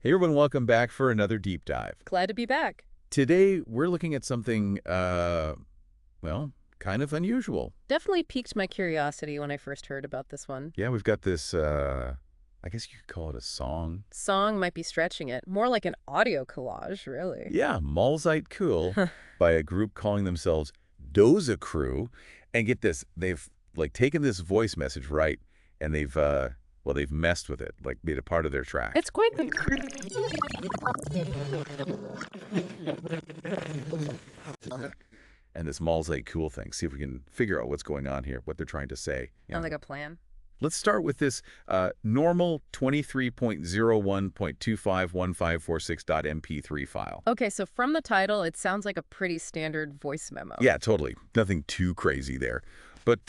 Hey everyone, welcome back for another deep dive. Glad to be back. Today we're looking at something, well, kind of unusual. Definitely piqued my curiosity when I first heard about this one. Yeah, we've got this, I guess you could call it a song. Song might be stretching it. More like an audio collage, really. Yeah, Mahlzeit Keule by a group calling themselves Doza Crew. And get this, they've like taken this voice message, right, and they've messed with it, like made it part of their track. It's quite... And this Mahlzeit Keule thing. See if we can figure out what's going on here, what they're trying to say. Sounds like a plan. Let's start with this normal 23.01.251546.mp3 file. Okay, so from the title, it sounds like a pretty standard voice memo. Yeah, totally. Nothing too crazy there. But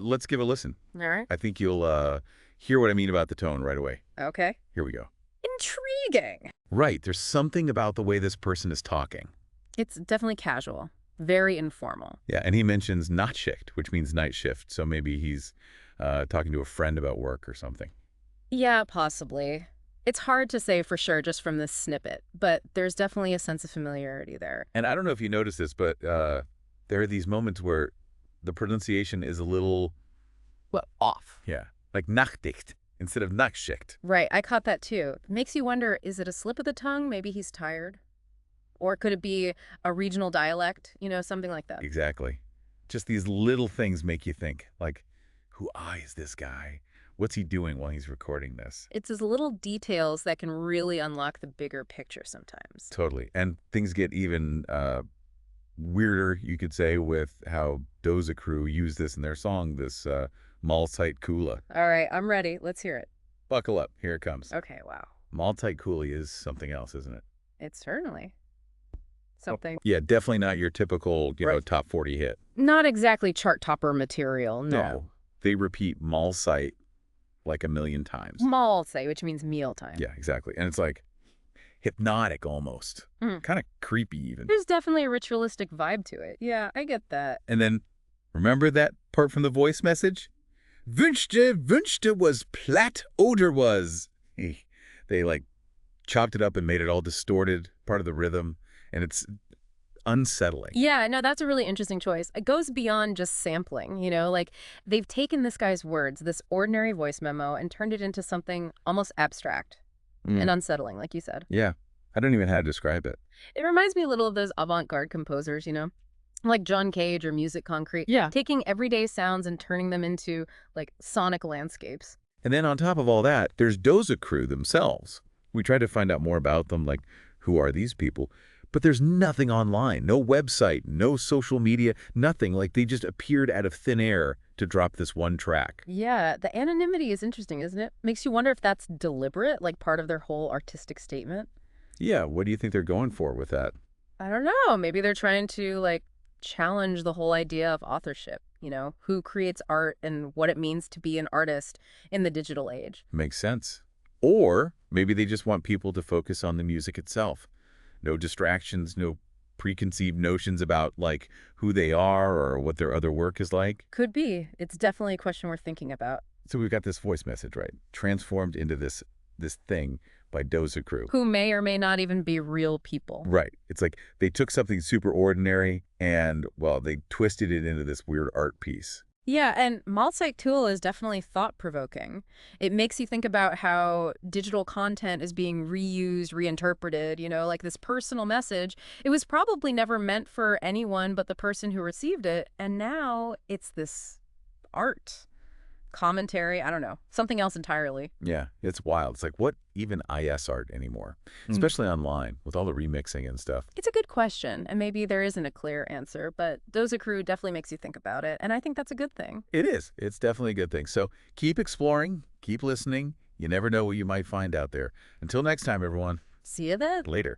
let's give a listen. All right. I think you'll hear what I mean about the tone right away. Okay. Here we go. Intriguing. Right. There's something about the way this person is talking. It's definitely casual. Very informal. Yeah, and he mentions Nachtschicht, which means night shift. So maybe he's talking to a friend about work or something. Yeah, possibly. It's hard to say for sure just from this snippet, but there's definitely a sense of familiarity there. And I don't know if you noticed this, but there are these moments where the pronunciation is a little... Well, off. Yeah, like Nachtschicht instead of Nachtschicht. Right, I caught that too. Makes you wonder, is it a slip of the tongue? Maybe he's tired? Or could it be a regional dialect? You know, something like that. Exactly. Just these little things make you think, like, who is this guy? What's he doing while he's recording this? It's those little details that can really unlock the bigger picture sometimes. Totally. And things get even weirder, you could say, with how Doza Crew used this in their song, this Mahlzeit Keule. All right, I'm ready. Let's hear it. Buckle up. Here it comes. Okay, wow. Mahlzeit Keule is something else, isn't it? It's certainly something. Yeah, definitely not your typical, you know, Right. top 40 hit. Not exactly chart topper material, no. They repeat Mahlzeit like a million times. Mahlzeit, which means mealtime. Yeah, exactly. And it's like hypnotic almost. Mm. Kind of creepy even. There's definitely a ritualistic vibe to it. Yeah, I get that. And then, remember that part from the voice message? Wünschte was platt oder was. They like chopped it up and made it all distorted, part of the rhythm. And it's unsettling. Yeah, no, that's a really interesting choice. It goes beyond just sampling, you know, like they've taken this guy's words, this ordinary voice memo, and turned it into something almost abstract and unsettling, like you said. Yeah, I don't even know how to describe it. It reminds me a little of those avant-garde composers, you know, like John Cage or Music Concrete. Yeah. Taking everyday sounds and turning them into, like, sonic landscapes. And then on top of all that, there's Doza Crew themselves. We tried to find out more about them, like, who are these people? But there's nothing online, no website, no social media, nothing. Like, they just appeared out of thin air to drop this one track. Yeah, the anonymity is interesting, isn't it? Makes you wonder if that's deliberate, like part of their whole artistic statement. Yeah, what do you think they're going for with that? I don't know. Maybe they're trying to, like, challenge the whole idea of authorship, you know, who creates art and what it means to be an artist in the digital age. Makes sense. Or maybe they just want people to focus on the music itself. No distractions, no preconceived notions about, like, who they are or what their other work is like. Could be. It's definitely a question worth thinking about. So we've got this voice message, right? Transformed into this thing by Doza Crew. Who may or may not even be real people. Right. It's like they took something super ordinary and, well, they twisted it into this weird art piece. Yeah, and Mahlzeit Keule is definitely thought-provoking. It makes you think about how digital content is being reused, reinterpreted, you know, like this personal message. It was probably never meant for anyone but the person who received it, and now it's this art, commentary, I don't know, something else entirely. Yeah, it's wild. It's like, what even IS art anymore? Especially online with all the remixing and stuff. It's a good question, and maybe there isn't a clear answer, but Doza Crew definitely makes you think about it, and I think that's a good thing. It is. It's definitely a good thing. So keep exploring, keep listening. You never know what you might find out there. Until next time, everyone. See you then. Later.